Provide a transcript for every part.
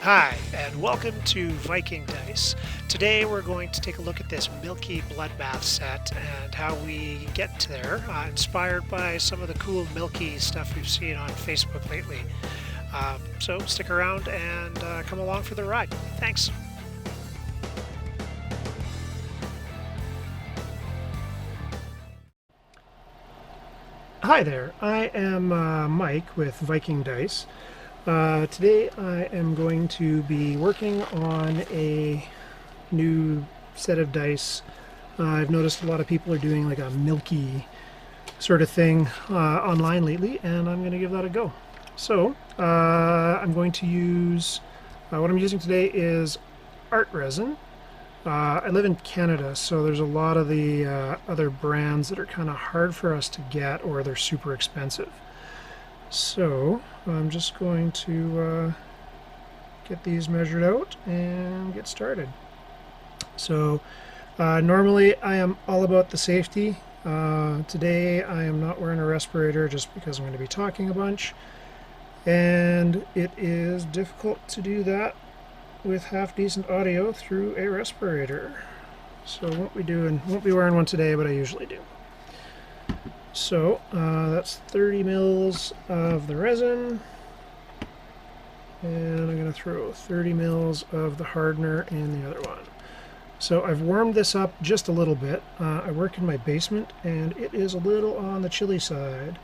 Hi, and welcome to Viking Dice. Today we're going to take a look at this Milky Bloodbath set and how we get there, inspired by some of the cool Milky stuff we've seen on Facebook lately. So stick around and come along for the ride. Thanks. Hi there, I am Mike with Viking Dice. Today I am going to be working on a new set of dice. I've noticed a lot of people are doing like a Milky sort of thing online lately, and I'm going to give that a go. So I'm going to use, what I'm using today is art resin. I live in Canada, so there's a lot of the other brands that are kind of hard for us to get, or they're super expensive. So I'm just going to get these measured out and get started. So normally I am all about the safety. Today I am not wearing a respirator just because I'm going to be talking a bunch, and it is difficult to do that with half decent audio through a respirator. So won't be wearing one today, but I usually do. So that's 30 mils of the resin, and I'm going to throw 30 mils of the hardener in the other one. So I've warmed this up just a little bit. I work in my basement, and it is a little on the chilly side,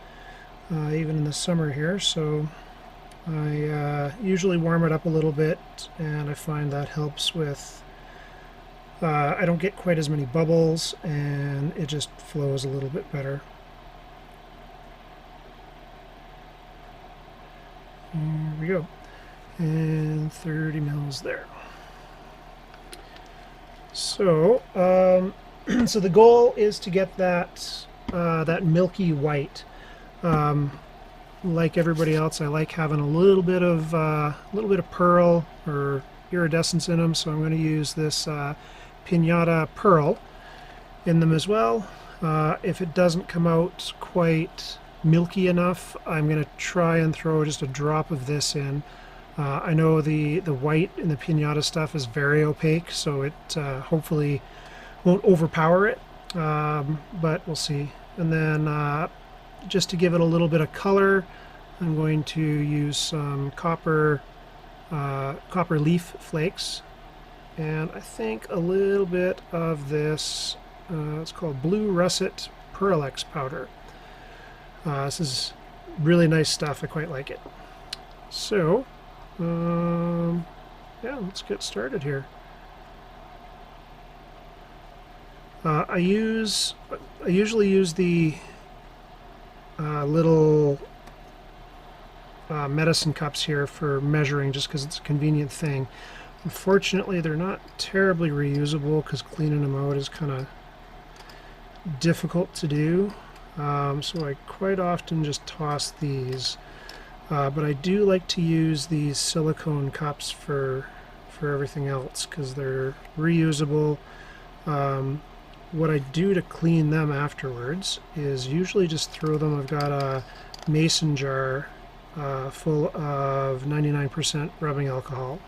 even in the summer here. So I usually warm it up a little bit, and I find that helps with, I don't get quite as many bubbles, and it just flows a little bit better. Here we go, and 30 mils there. So, so the goal is to get that that milky white. Like everybody else, I like having a little bit of pearl or iridescence in them. So I'm going to use this pinata pearl in them as well. If it doesn't come out quite milky enough, I'm going to try and throw just a drop of this in. I know the white in the pinata stuff is very opaque, so it hopefully won't overpower it, but we'll see. And then just to give it a little bit of color, I'm going to use some copper leaf flakes, and I think a little bit of this, it's called Blue Russet Pearlex powder. This is really nice stuff. I quite like it. So, yeah, let's get started here. I usually use the little medicine cups here for measuring, just because it's a convenient thing. Unfortunately, they're not terribly reusable because cleaning them out is kind of difficult to do. So I quite often just toss these, but I do like to use these silicone cups for everything else because they're reusable. What I do to clean them afterwards is usually just throw them. I've got a mason jar full of 99% rubbing alcohol,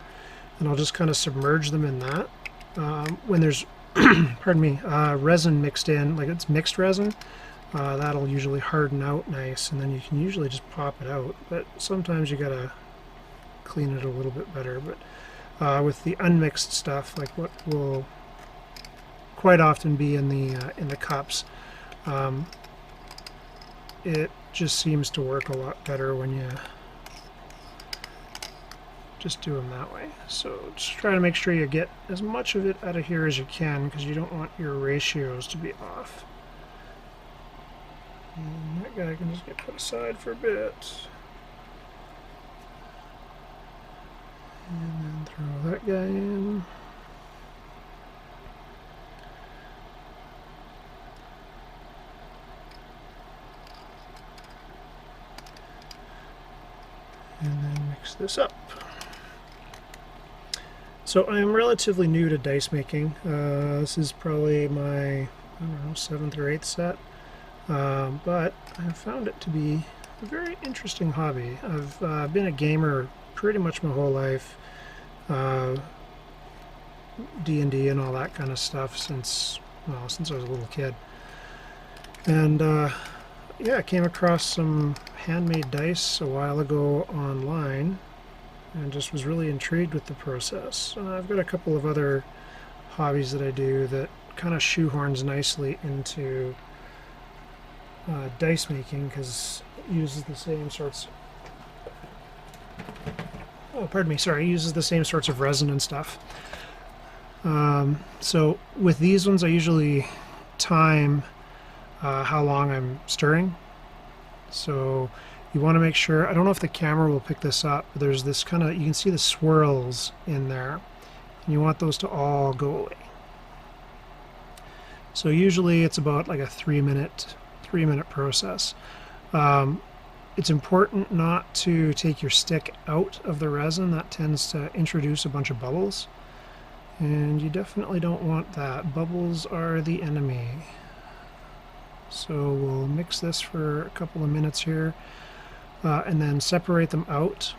and I'll just kind of submerge them in that. When there's pardon me, resin mixed in, like it's mixed resin, that'll usually harden out nice, and then you can usually just pop it out. But sometimes you gotta clean it a little bit better. But with the unmixed stuff, like what will quite often be in the cups, it just seems to work a lot better when you just do them that way. So just try to make sure you get as much of it out of here as you can, because you don't want your ratios to be off. And that guy can just get put aside for a bit. And then throw that guy in. And then mix this up. So I am relatively new to dice making. This is probably my, I don't know, 7th or 8th set. But I found it to be a very interesting hobby. I've been a gamer pretty much my whole life. uh, D&D and all that kind of stuff since, well, since I was a little kid. And yeah, I came across some handmade dice a while ago online and just was really intrigued with the process. I've got a couple of other hobbies that I do that kind of shoehorns nicely into dice making because it uses the same sorts. Oh, pardon me. Sorry, it uses the same sorts of resin and stuff. So with these ones, I usually time how long I'm stirring. So you want to make sure, I don't know if the camera will pick this up, but there's this kind of, you can see the swirls in there. And you want those to all go away. So usually it's about like a 3-minute process. It's important not to take your stick out of the resin. That tends to introduce a bunch of bubbles. And you definitely don't want that. Bubbles are the enemy. So we'll mix this for a couple of minutes here and then separate them out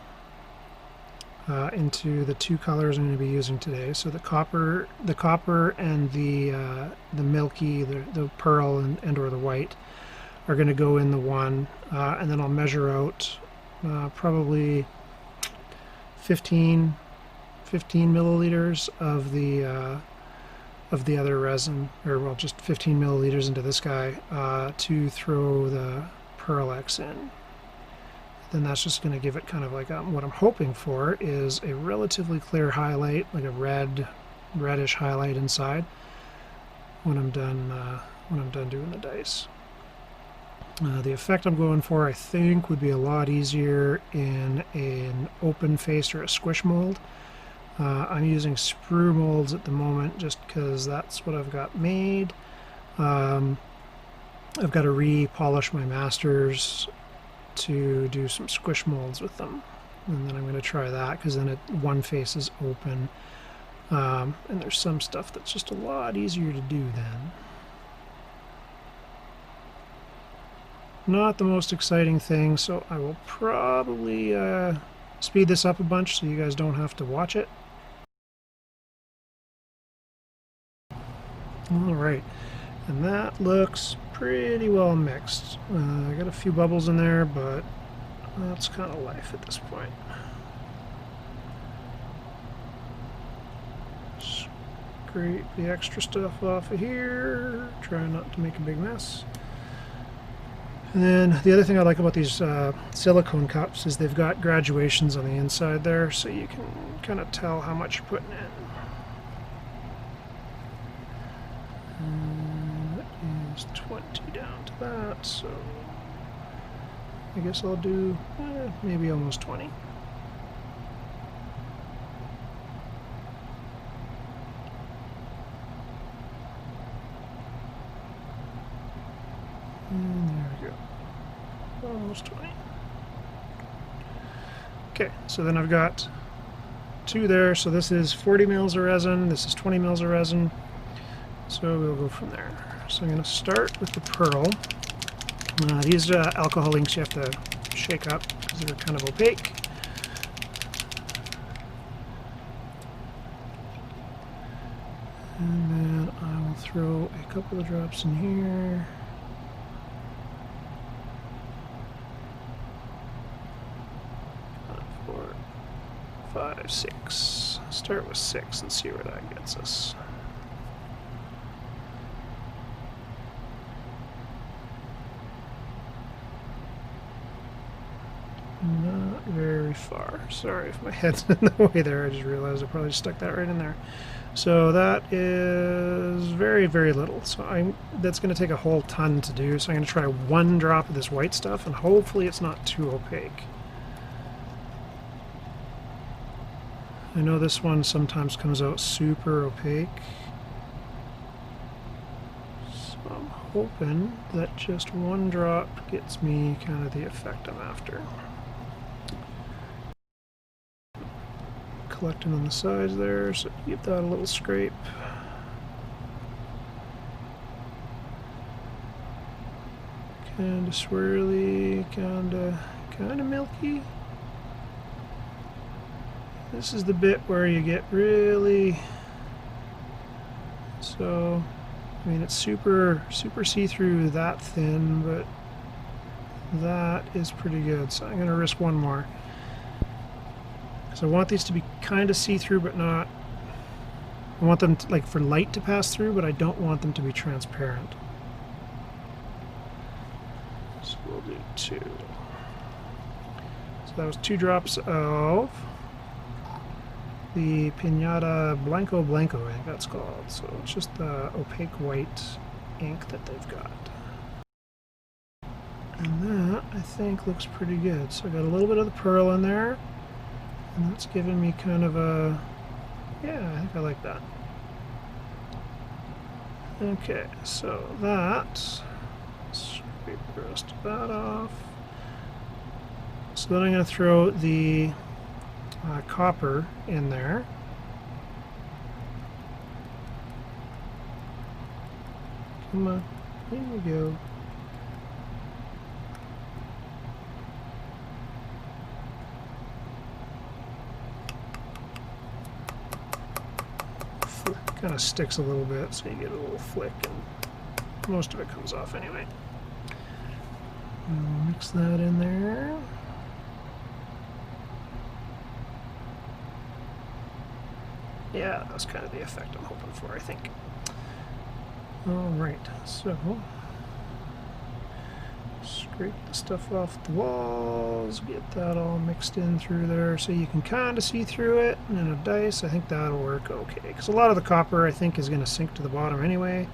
into the two colors I'm going to be using today. So the copper and the milky, the pearl and or the white are going to go in the one, and then I'll measure out probably 15 milliliters of the other resin, or well, just 15 milliliters into this guy to throw the Pearl X in. Then that's just going to give it kind of like what I'm hoping for is a relatively clear highlight, like a reddish highlight inside when I'm done doing the dice. The effect I'm going for, I think, would be a lot easier in an open face or a squish mold. I'm using sprue molds at the moment just because that's what I've got made. I've got to re-polish my masters to do some squish molds with them. And then I'm going to try that because then one face is open. And there's some stuff that's just a lot easier to do then. Not the most exciting thing, so I will probably speed this up a bunch so you guys don't have to watch it. Alright, and that looks pretty well mixed. I got a few bubbles in there, but that's kind of life at this point. Scrape the extra stuff off of here, try not to make a big mess. And then the other thing I like about these silicone cups is they've got graduations on the inside there, so you can kind of tell how much you're putting in. And that is 20 down to that, so I guess I'll do maybe almost 20. And there we go. Almost 20. Okay, so then I've got two there. So this is 40 mils of resin. This is 20 mils of resin. So we'll go from there. So I'm going to start with the pearl. These alcohol inks you have to shake up because they're kind of opaque. And then I will throw a couple of drops in here. 5, 6. Start with 6 and see where that gets us. Not very far. Sorry if my head's in the way there. I just realized I probably stuck that right in there. So that is very, very little. So that's going to take a whole ton to do. So I'm going to try one drop of this white stuff, and hopefully it's not too opaque. I know this one sometimes comes out super opaque. So I'm hoping that just one drop gets me kind of the effect I'm after. Collecting on the sides there, so give that a little scrape. Kinda swirly, kinda milky. This is the bit where you get really, so, I mean, it's super see-through that thin, but that is pretty good. So I'm going to risk one more. So I want these to be kind of see-through, but not, I want them to, like, for light to pass through, but I don't want them to be transparent. So we'll do 2. So that was 2 drops of the Pinata Blanco, I think that's called. So it's just the opaque white ink that they've got. And that, I think, looks pretty good. So I got a little bit of the pearl in there, and that's giving me kind of a, yeah, I think I like that. Okay, so that, scrape the rest of that off. So then I'm going to throw the copper in there. Come on, here we go. Kind of sticks a little bit, so you get a little flick, and most of it comes off anyway. We'll mix that in there. Yeah, that's kind of the effect I'm hoping for, I think. Alright, so scrape the stuff off the walls, get that all mixed in through there so you can kind of see through it. And in a dice, I think that'll work okay. Because a lot of the copper, I think, is going to sink to the bottom anyway,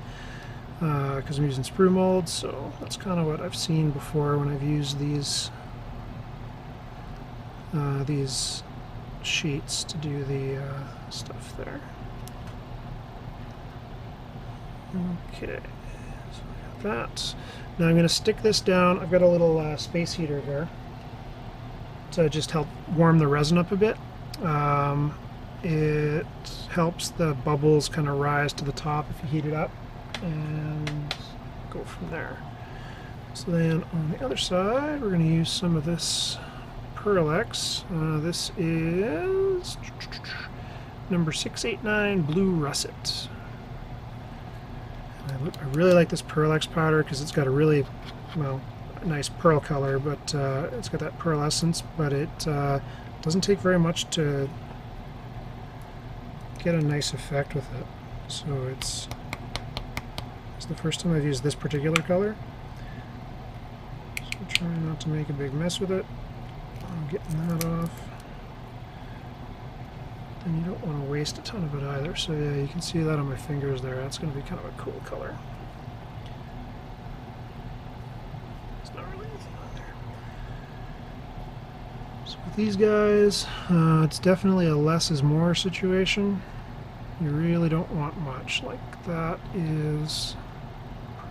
because I'm using sprue molds. So that's kind of what I've seen before when I've used these sheets to do the stuff there. Okay, so I got that. Now I'm going to stick this down. I've got a little space heater here to just help warm the resin up a bit. It helps the bubbles kind of rise to the top if you heat it up, and go from there. So then on the other side, we're going to use some of this Pearl X. This is number 689 Blue Russet. I really like this Pearl X powder because it's got a really, well, nice pearl color, but it's got that pearl essence, but it doesn't take very much to get a nice effect with it. So it's the first time I've used this particular color. So I'm trying not to make a big mess with it. I'm getting that off. And you don't want to waste a ton of it either. So yeah, you can see that on my fingers there. That's going to be kind of a cool color. There's not really anything on there. So with these guys, it's definitely a less is more situation. You really don't want much. Like that is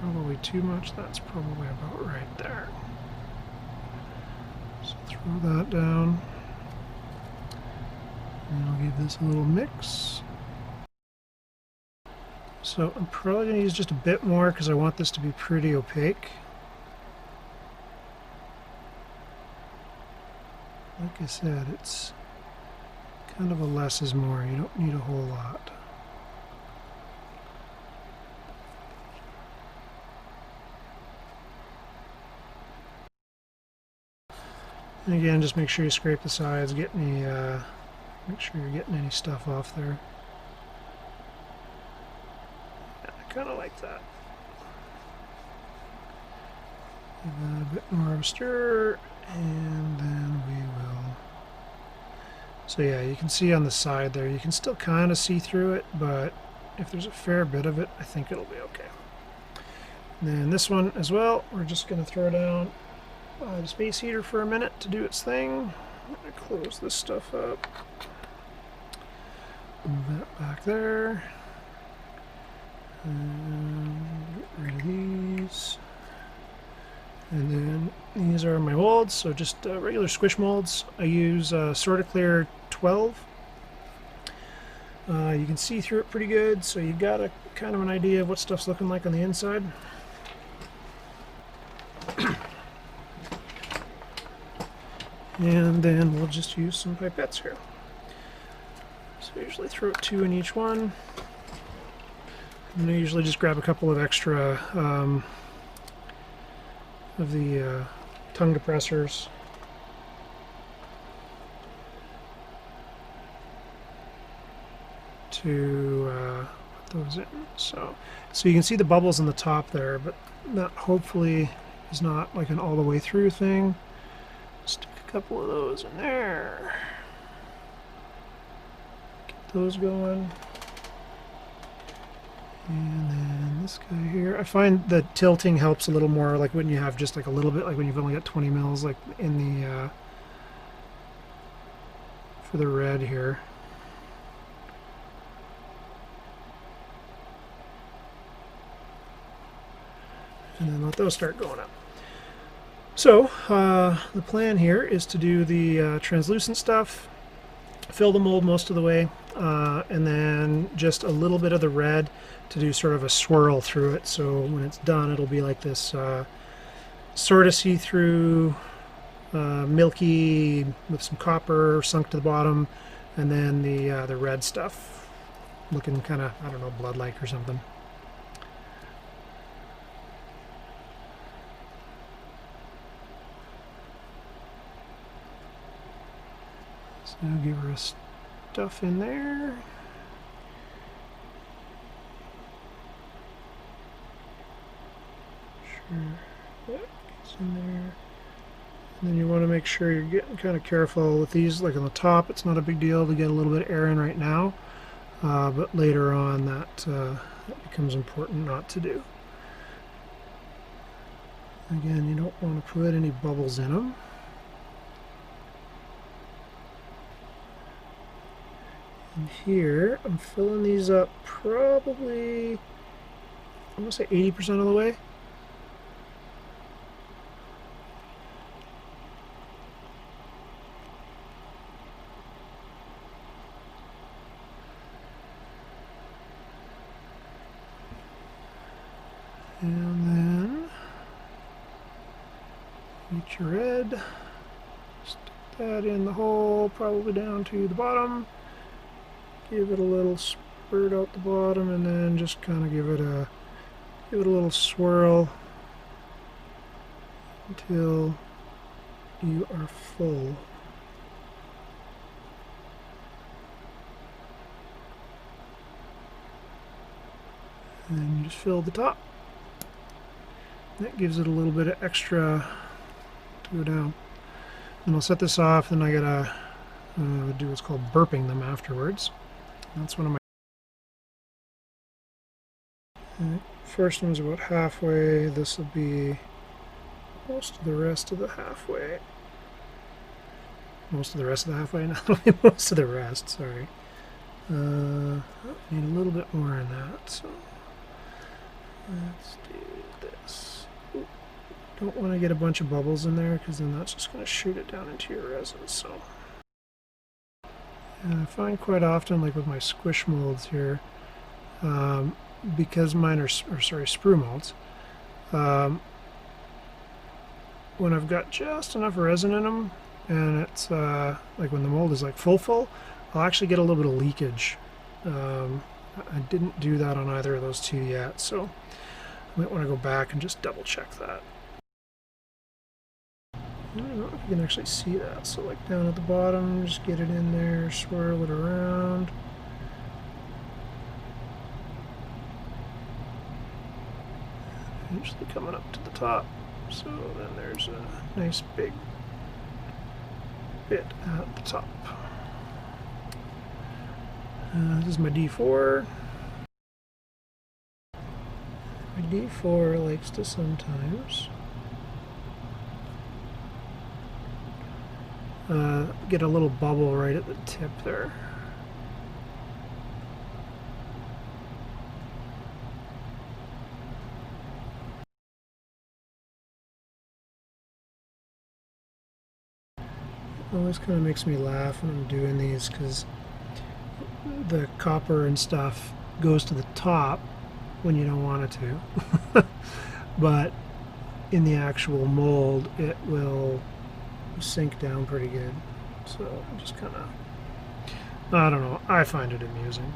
probably too much. That's probably about right there. So throw that down. And I'll give this a little mix. So I'm probably going to use just a bit more because I want this to be pretty opaque. Like I said, it's kind of a less is more. You don't need a whole lot. And again, just make sure you scrape the sides, get any make sure you're getting any stuff off there. Yeah, I kind of like that. Give that a bit more of a stir, and then we will. So yeah, you can see on the side there, you can still kind of see through it, but if there's a fair bit of it, I think it'll be okay. And then this one as well, we're just going to throw down the space heater for a minute to do its thing. I'm going to close this stuff up. Move that back there. And get rid of these. And then these are my molds, so just regular squish molds. I use Sorta Clear 12. You can see through it pretty good, so you've got a kind of an idea of what stuff's looking like on the inside. And then we'll just use some pipettes here. So I usually throw 2 in each one. And I usually just grab a couple of extra of the tongue depressors. To put those in. So you can see the bubbles in the top there, but that hopefully is not like an all the way through thing. Stick a couple of those in there. Get those going. And then this guy here. I find that tilting helps a little more, like when you have just like a little bit, like when you've only got 20 mils, like in the for the red here. And then let those start going up. So the plan here is to do the translucent stuff, fill the mold most of the way, and then just a little bit of the red to do sort of a swirl through it. So when it's done, it'll be like this sort of see-through milky with some copper sunk to the bottom, and then the red stuff looking kind of, I don't know, blood-like or something. So give her a stuff in there. Sure, that gets in there. And then you want to make sure you're getting kind of careful with these. Like on the top, it's not a big deal to get a little bit of air in right now, but later on that becomes important not to do. Again, you don't want to put any bubbles in them. And here, I'm filling these up probably, I'm going to say 80% of the way. And then, get your red, stick that in the hole, probably down to the bottom. Give it a little spurt out the bottom, and then just kind of give it a little swirl until you are full. And then you just fill the top. That gives it a little bit of extra to go down. And I'll set this off, then I gotta do what's called burping them afterwards. That's one of my... First one's about halfway. This will be most of the rest of the halfway. Most of the rest of the halfway? Not only most of the rest, sorry. Need a little bit more in that, so let's do this. Ooh, don't want to get a bunch of bubbles in there because then that's just going to shoot it down into your resin, so... And I find quite often, like with my squish molds here, because mine are sprue molds, when I've got just enough resin in them, and it's like when the mold is like full, I'll actually get a little bit of leakage. I didn't do that on either of those two yet, so I might want to go back and just double check that. I don't know if you can actually see that. So like down at the bottom, just get it in there, swirl it around. Eventually coming up to the top. So then there's a nice big bit at the top. This is my D4. My D4 likes to sometimes get a little bubble right at the tip there. It always kind of makes me laugh when I'm doing these because the copper and stuff goes to the top when you don't want it to. But in the actual mold, it will sink down pretty good. So just kind of I don't know. I find it amusing.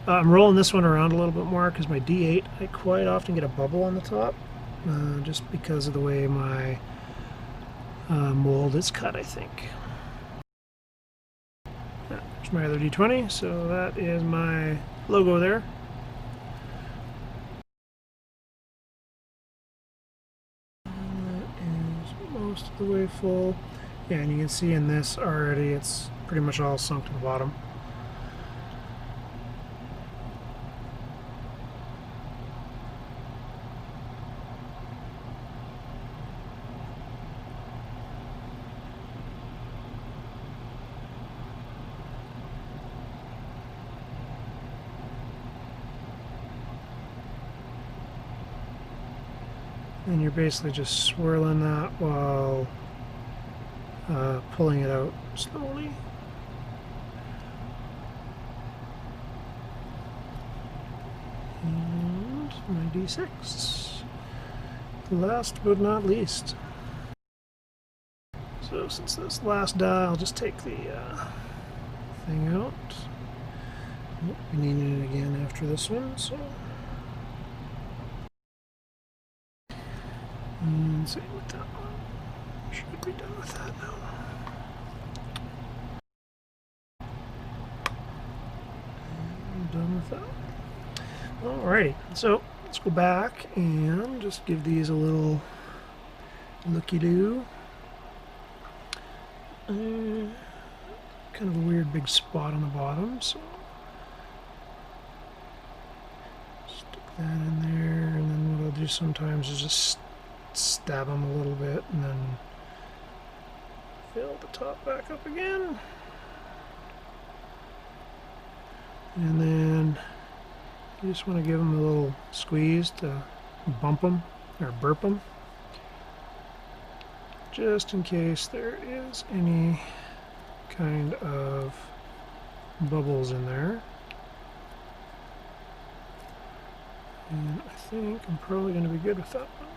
I'm rolling this one around a little bit more because my D8, I quite often get a bubble on the top, just because of the way my mold is cut, I think. There's my other D20, so that is my logo there. That is most of the way full. Yeah, and you can see in this already, it's pretty much all sunk to the bottom. And you're basically just swirling that while pulling it out slowly. And my D6. Last but not least. So since this last die, I'll just take the thing out. Oh, we need it again after this one, so. And same with that one. Should be done with that now. And done with that. Alrighty, so let's go back and just give these a little looky-doo. Kind of a weird big spot on the bottom, so stick that in there, and then what I'll do sometimes is just stab them a little bit and then fill the top back up again. And then you just want to give them a little squeeze to bump them or burp them, just in case there is any kind of bubbles in there. And I think I'm probably going to be good with that one.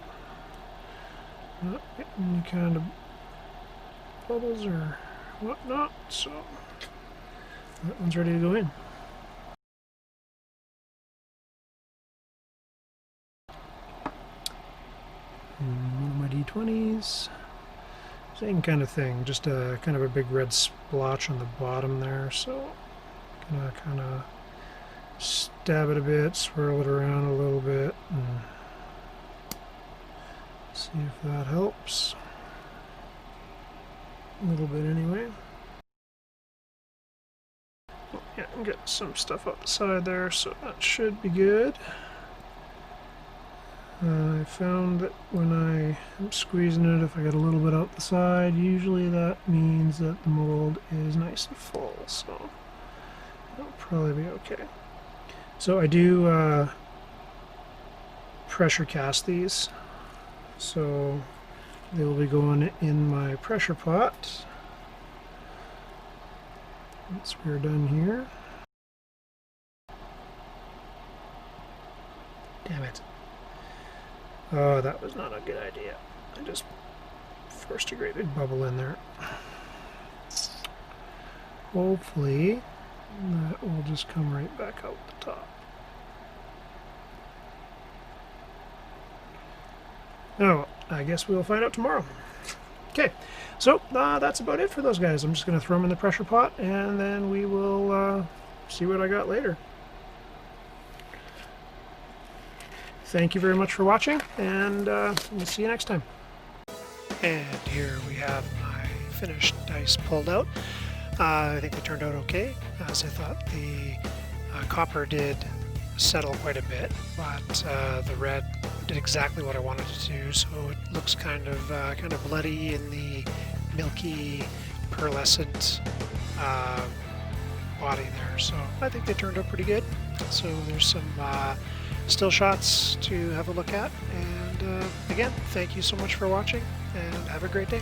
Not getting any kind of bubbles or whatnot, so that one's ready to go in. And one of my D20s. Same kind of thing, just a kind of a big red splotch on the bottom there, so gonna kind of stab it a bit, swirl it around a little bit, and see if that helps. A little bit anyway. Yeah, and get some stuff up the side there, so that should be good. I found that when I am squeezing it, if I get a little bit out the side, usually that means that the mold is nice and full, so that'll probably be okay. So I do pressure cast these, so they will be going in my pressure pot once we're done here. Damn it. Oh, that was not a good idea. I just forced a great big bubble in there. Hopefully that will just come right back out the top. Oh, I guess we'll find out tomorrow. Okay, so that's about it for those guys. I'm just going to throw them in the pressure pot, and then we will see what I got later. Thank you very much for watching, and we'll see you next time. And here we have my finished dice pulled out. I think they turned out okay, as I thought. The copper did settle quite a bit, but the red did exactly what I wanted it to do, so it looks kind of bloody in the milky, pearlescent body there. So I think they turned out pretty good. So there's some still shots to have a look at, and again, thank you so much for watching, and have a great day.